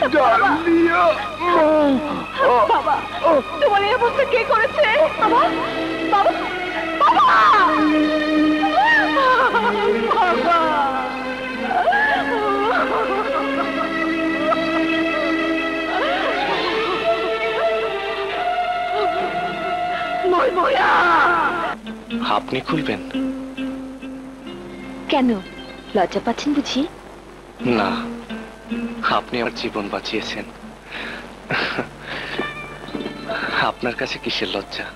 Dahlia বাবা, তোমার এই অবস্থা কে করেছে? বাবা বাবা বাবা বাবা, আপনি খুলবেন কেন? লজ্জা পাচ্ছেন বুঝি? না, আপনি আমার জীবন বাঁচিয়েছেন। আপনার কাছে কিসের লজ্জা?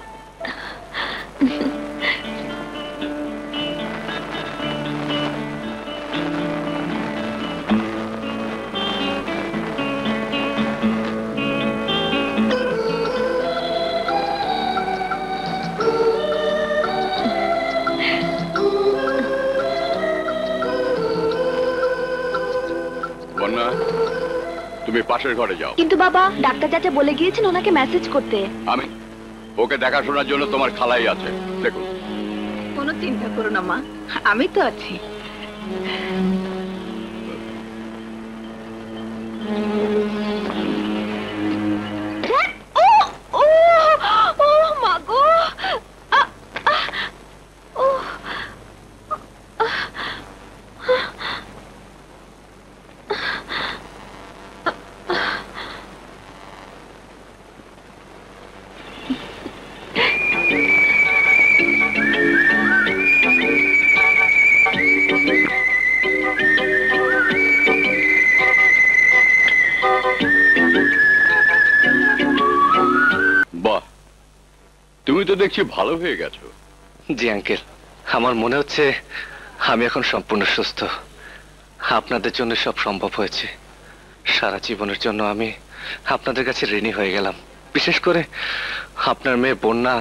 তুমি পাশের ঘরে যাও। কিন্তু বাবা, ডাক্তার চাচা বলে গিয়েছেন ওনাকে মেসেজ করতে। আমি ওকে দেখাশোনার জন্য তোমার খালাই আছে, দেখুন। কোনো চিন্তা করো না মা, আমি তো আছি। দেখছি ভালো হয়ে গেছো। জি আঙ্কেল, আমার মনে হচ্ছে আমি এখন সম্পূর্ণ সুস্থ। আপনাদের জন্য সব সম্ভব হয়েছে। সারা জীবনের জন্য আমি আপনাদের কাছে ঋণী হয়ে গেলাম। বিশেষ করে আপনার মেয়ে বন্যা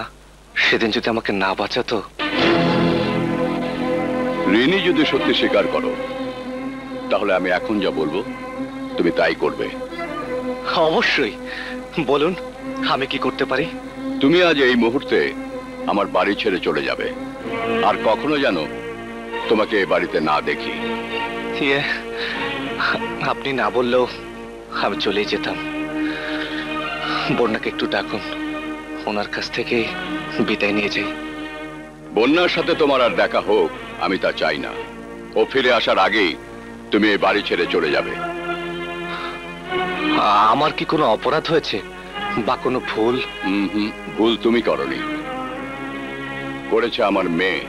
সেদিন যদি আমাকে না বাঁচাতো। ঋণী যদি সত্যি স্বীকার করো, তাহলে আমি এখন যা বলবো তুমি তাই করবে। অবশ্যই বলুন, আমি কি করতে পারি? তুমি আজ এই মুহূর্তে আমার বাড়ি ছেড়ে চলে যাবে, আর কখনো যেন তোমাকে এই বাড়িতে না দেখি। আপনি না বললেও আমি চলেই যেতাম। বন্যাকে একটু ডাকুন, ওনার কাছ থেকে বিদায় নিয়ে যাই। বন্যার সাথে তোমার আর দেখা হোক আমি তা চাই না। ও ফিরে আসার আগেই তুমি এই বাড়ি ছেড়ে চলে যাবে। আমার কি কোনো অপরাধ হয়েছে বা কোনো ভুল? ভুল তুমি করনি, করেছে আমার মেয়ে।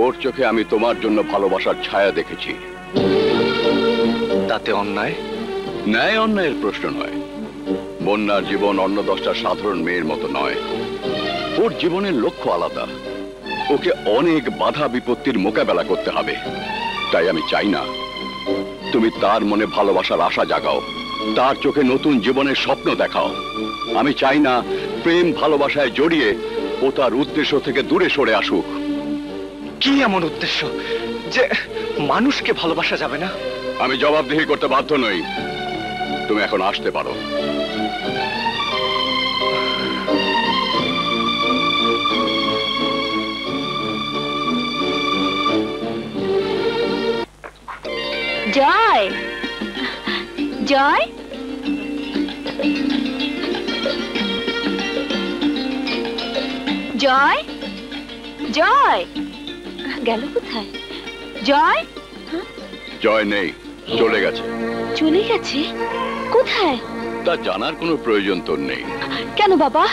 ওর চোখে আমি তোমার জন্য ভালোবাসার ছায়া দেখেছি। তাতে অন্যায়? ন্যায় অন্যায়ের প্রশ্ন নয়। বন্যার জীবন অন্য 10টা সাধারণ মেয়ের মতো নয়। ওর জীবনের লক্ষ্য আলাদা। ওকে অনেক বাধা বিপত্তির মোকাবেলা করতে হবে। তাই আমি চাই না তুমি তার মনে ভালোবাসার আশা জাগাও, তার চোখে নতুন জীবনের স্বপ্ন দেখাও। আমি চাই না প্রেম ভালোবাসায় জড়িয়ে ও তার উদ্দেশ্য থেকে দূরে সরে আসুক। কি এমন উদ্দেশ্য যে মানুষকে ভালোবাসা যাবে না? আমি জবাবদিহি করতে বাধ্য নই। তুমি এখন আসতে পারো। জয়, জয়, জয়, জয় গেল কোথায়? জয়? জয় নেই, চলে গেছে। চলে গেছে? কোথায়? তা জানার কোনো প্রয়োজন তোর নেই। কেন বাবা,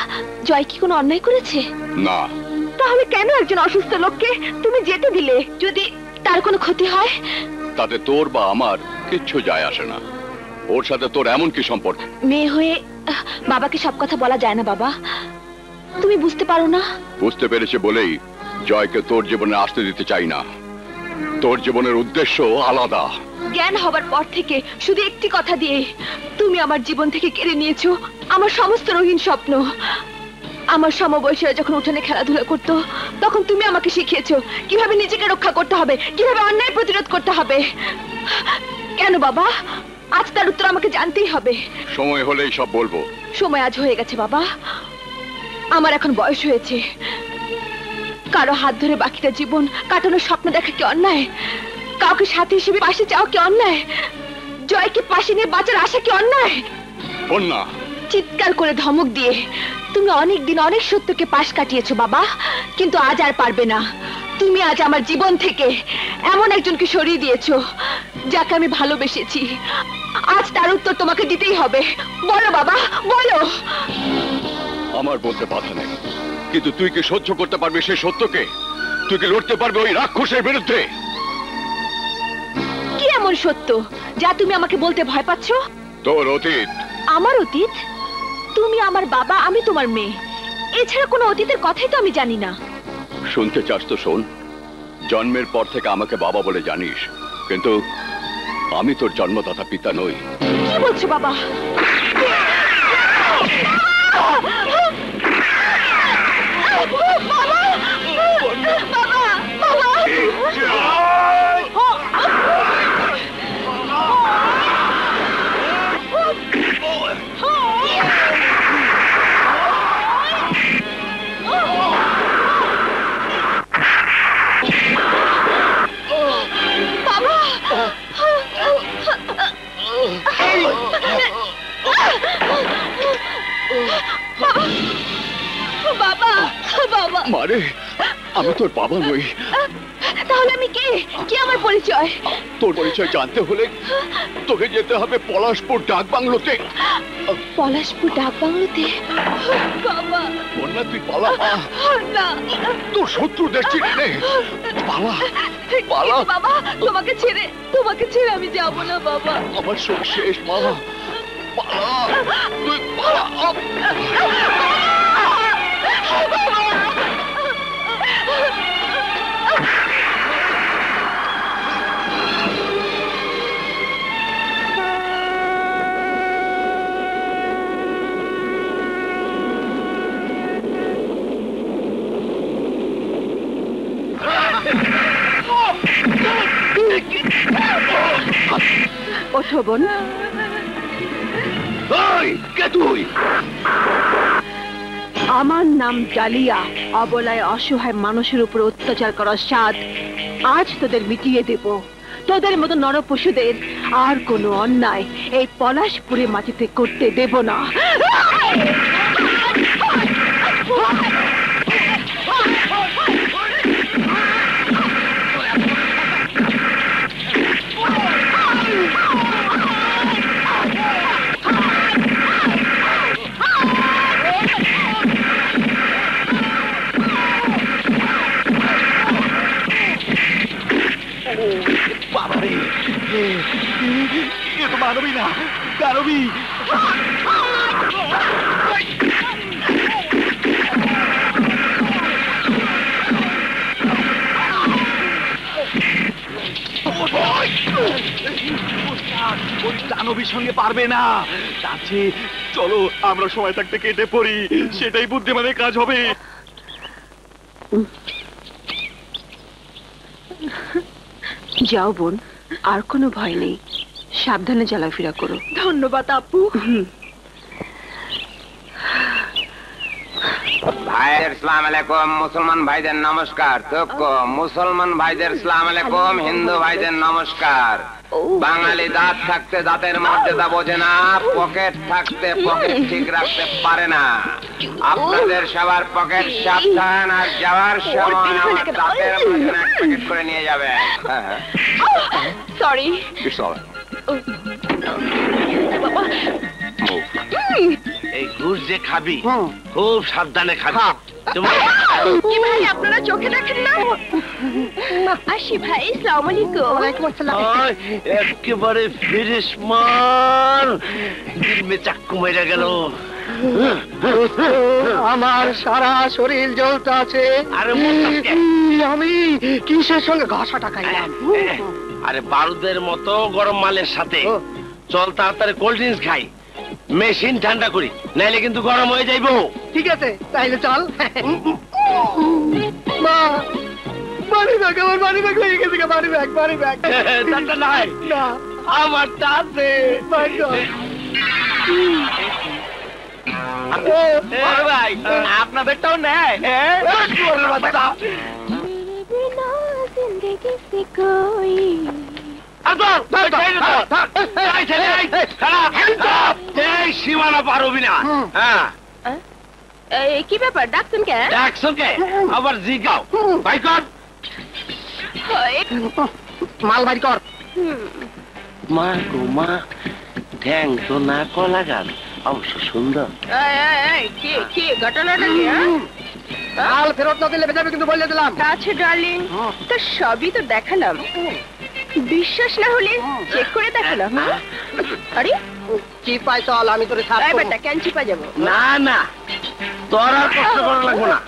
জয় কি কোনো অন্যায় করেছে? না। তাহলে কেন একজন অসুস্থ লোককে তুমি যেতে দিলে? যদি তার কোনো ক্ষতি হয়? তাতে তোর বা আমার কিচ্ছু যায় আসে না। ওর সাথে তোর এমন কি সম্পর্ক? মেয়ে হয়ে বাবাকে সব কথা বলা যায় না বাবা, তুমি বুঝতে পারো না? বুঝতে পেরেছে বলেই জয়কে তোর জীবনে আসতে দিতে চাই না। তোর জীবনের উদ্দেশ্য আলাদা। জ্ঞান হবার পর থেকে শুধু একটি কথা দিয়ে তুমি আমার জীবন থেকে কেড়ে নিয়েছো আমার সমস্ত রঙিন স্বপ্ন। আমার সমবয়সীরা যখন উঠানে খেলাধুলা করতো, তখন তুমি আমাকে শিখিয়েছো কিভাবে নিজেকে রক্ষা করতে হবে, কিভাবে অন্যায় প্রতিরোধ করতে হবে। কেন বাবা? আজ তার উত্তর আমাকে জানতেই হবে। সময় হলেই সব বলবো। সময় আজ হয়ে গেছে বাবা। আমার এখন বয়স হয়েছে। কারো হাত ধরে বাকিটা জীবন কাটানোর স্বপ্ন দেখা কি অন্যায়? কাউকে সাথী হিসেবে পাশে চাও কি অন্যায়? জয়কে পাশে নিয়ে বাঁচার আশা কি অন্যায়? বন্যা, চিৎকার করে ধমক দিয়ে তুমি অনেক দিন অনেক সত্যকে পাশ কাটিয়েছো বাবা, কিন্তু আজ আর পারবে না। তুমি আজ আমার জীবন থেকে এমন একজনকে সরিয়ে দিয়েছো যাকে আমি ভালোবেসেছি। আজ তার উত্তর তোমাকে দিতেই হবে। বলো বাবা, বলো। আমার বলতে বাধা নেই, কিন্তু তুই কি সহ্য করতে পারবি সেই সত্যকে? তুই কি লড়তে পারবে ওই রাক্ষসের বিরুদ্ধে? কি এমন সত্য যা তুমি আমাকে বলতে ভয় পাচ্ছ? তোর অতীত। আমার অতীত? তুমি আমার বাবা, আমি তোমার মেয়ে, এছাড়া কোনো অতীতের কথাই তো আমি জানি না। শুনতে চাস তো শোন। জন্মের পর থেকে আমাকে বাবা বলে জানিস, কিন্তু আমি তোর জন্মদাতা পিতা নই। কি বলছো বাবা? বাবা, বাবা, মারে, আমি তোর বাবা নই। তাহলে আমি কে? কি আমার পরিচয়? তোর পরিচয় জানতে হলে তোকে যেতে হবে পলাশপুর ডাক বাংলোতে। পলাশপুর ডাক বাংলোতে? বাবা, বন্যা, তুই পালা। না, তোর শত্রুদের চিনে নে। পালা, পালা। বাবা, তোমাকে ছেড়ে আমি যাব না বাবা। আমার সব শেষ মা। পালা, তুই পালা। ওঠো বোন। কে তুই? আমার নাম ডালিয়া। অবলায় অসহায় মানুষের উপর অত্যাচার করার স্বাদ আজ তোদের মিটিয়ে দেব। তোদের মতো নরপশুদের আর কোনো অন্যায় এই পলাশপুরে মাটিতে করতে দেব না। এ তো মানবী না, দানবী। দানবীর সঙ্গে পারবে না। তাছে চলো আমরা সময় থাকতে কেটে পড়ি, সেটাই বুদ্ধিমানের কাজ হবে। যাও বোন, আর কোনো ভয় নেই। সাবধানে চলাফেরা করো। ধন্যবাদ আপু। ভাইদের সালাম আলাইকুম, মুসলমান ভাইদের নমস্কার। মুসলমান ভাইদের সালাম আলাইকুম, হিন্দু ভাইদের নমস্কার। বাঙালি দাঁত থাকতে দাঁতের মর্যাদা বোঝে না, পকেট থাকতে পকেট ঠিক রাখতে পারে না। আপনাদের সবার পকেট সাবধান, আর যাওয়ার সময় আমার দাঁতের মাঝখানে এক প্যাকেট করে নিয়ে যাবেন। সরি। এই ঘুষ যে খাবি খুব সাবধানে খাবি। কি ভাই, আপনারা চোখে দেখেন না? আসি ভাই, আসসালামু আলাইকুম। ওয়ালাইকুম আসসালাম। একেবারে ফিরিস মার, দিল মে চাক্কু মেরে গেল। আমার সারা শরীর জ্বলতে আছে। আরে আমি কিসের সঙ্গে ঘষাটা খাইলাম? আরে বারুদের মতো গরম মালের সাথে। চল তাড়াতাড়ি কোল্ড ড্রিঙ্কস খাই, মেশিন ঠান্ডা করি, নাইলে কিন্তু গরম হয়ে যাইবো। ঠিক আছে, তাইলে চল। মা, বাড়ি ব্যাগ, আমার বাড়ি ব্যাগ হয়ে গেছে। বাড়ি ব্যাগ, বাড়ি ব্যাগ। ঠান্ডা নাই না, আমার আছে। ভাই আপনাদেরটাও নেয়। এই সীমানা পারবি না। হ্যাঁ কি ব্যাপার ডাকছেন কে? ডাকছো কে? আবার জিগাও। ভাই কর মাল ভাই কর। মা গো মা, ঠ্যাং তো না কলা গান, অবশ্য সুন্দর। কি ঘটনাটা কি? মাল ফেরত না দিলে বেজাবে কিন্তু বলে দিলাম। আচ্ছা ডার্লিং, তো সবই তো দেখালাম, বিশ্বাস না হলে চেক করে দেখালাম। আরে চিপাই চল, আমি তোরে ছাড় করব। বেটা কেন চিপা যাবো? না না, তোর আর কষ্ট করা লাগবো না,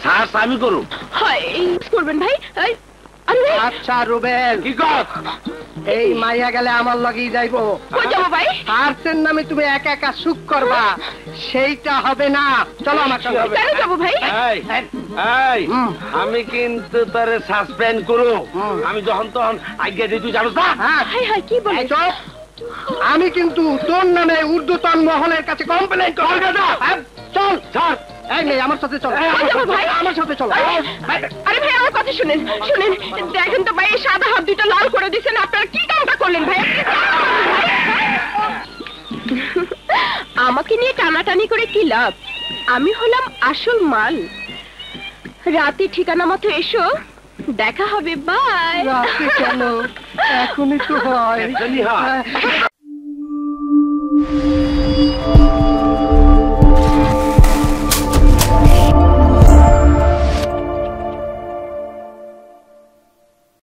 শ্বাস আমি করু। হয় করবেন ভাই। আরে ভাই, আচ্ছা রুবেল, কি কর? এই মাইয়া গেলে আমার লগেই যাইবো। কই যাবো ভাই? হারসের নামে তুমি একা একা সুখ করবা, সেইটা হবে না। চলো আমার সঙ্গে। কেন যাবো ভাই? এই, আমি কিন্তু তোরে সাসপেন্ড করু। আমি যখন তখন আজ্ঞা দিই, তুই জানো না? হ্যাঁ, হাই হাই কি বলে? এই চুপ। আমি কিন্তু তোর নামে ঊর্ধ্বতন মহলের কাছে কমপ্লেইন করব। চল চল, এই মেয়ে আমার সাথে চল। ভাই আমার সাথে চলো। আরে ভাই আমার কথা শুনেন শুনেন, দেখেন তো ভাই এই সাদা হাত দুটো লাল করে দিয়েছেন, আপনারা কি কামটা করলেন ভাই? আমাকে নিয়ে টানাটানি করে কি লাভ? আমি হলাম আসল মাল। রাতে ঠিকানা মতো এসো, দেখা হবে। বাই। রাতে কেন? এখনই তো হয়। এখনই হয়।